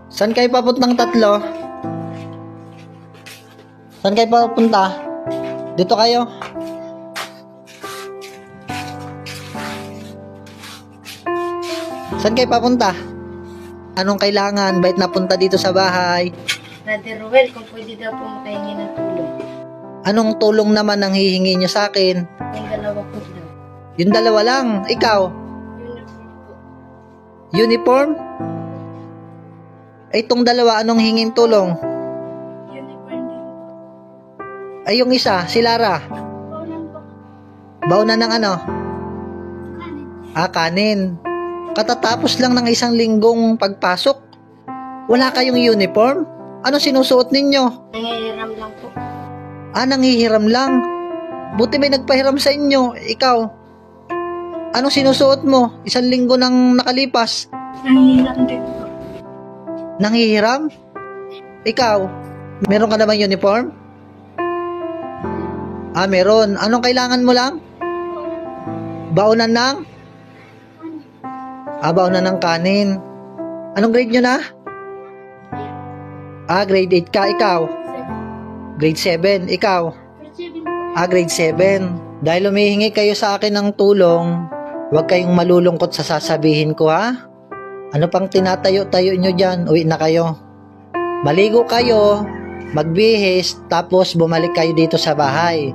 Saan kayo papuntang tatlo? Saan kayo papunta? Dito kayo. Saan kayo papunta? Anong kailangan? Bakit napunta dito sa bahay? Brother Ruel, kung pwede daw po makahingi ng tulong. Anong tulong naman ang hihingi nyo sa akin? Yung dalawa po daw. Yung dalawa lang. Ikaw? Uniform po. Uniform? Ay, itong dalawa, anong hinging tulong? Uniform din po. Ay, yung isa, si Lara. Paulan po. Bauna ng ano? Kanin. Kanin. Katatapos lang ng isang linggong pagpasok. Wala kayong uniform? Ano sinusuot ninyo? Nangihiram lang po. Nanghihiram lang. Buti may nagpahiram sa inyo. Ikaw, anong sinusuot mo? Isang linggo nang nakalipas. Nangihiram din po. Nanghihiram? Ikaw, meron ka na bang uniform? Meron. Anong kailangan mo lang? Baonan ng? Baonan ng kanin. Anong grade nyo na? Grade 8 ka. Ikaw? Grade 7. Ikaw? Grade 7. Dahil humihingi kayo sa akin ng tulong, huwag kayong malulungkot sa sasabihin ko, ha? Ano pang tinatayo-tayo nyo dyan? Uwi na kayo. Maligo kayo, magbihis, tapos bumalik kayo dito sa bahay.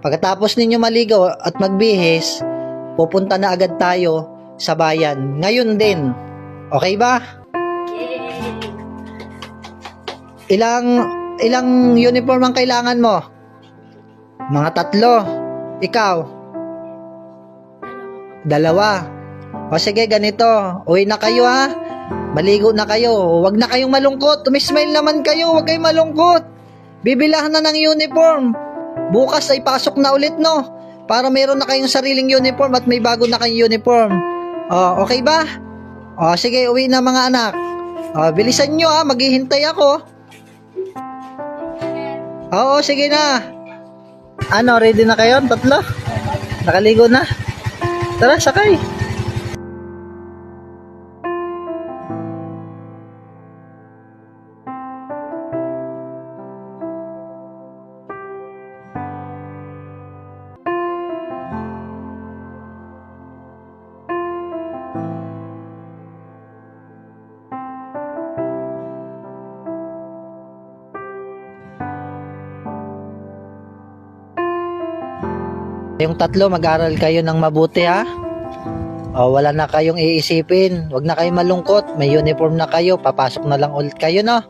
Pagkatapos ninyo maligo at magbihis, pupunta na agad tayo sa bayan. Ngayon din. Okay ba? Ilang uniform ang kailangan mo? Mga 3. Ikaw? 2. O sige, ganito. Uwi na kayo, ha? Maligo na kayo. Huwag na kayong malungkot. Tumismile naman kayo. Huwag kayong malungkot. Bibilahan na ng uniform. Bukas ay pasok na ulit, no? Para meron na kayong sariling uniform at may bago na kayong uniform. Okay ba? Sige, uwi na mga anak. Bilisan nyo, ha? Maghihintay ako. Oo, sige na. Ano, ready na kayo? 3? Nakaligo na? Tara, sakay. Yung 3, mag-aral kayo ng mabuti, ha? Wala na kayong iisipin. Huwag na kayong malungkot. May uniform na kayo. Papasok na lang ulit kayo, no?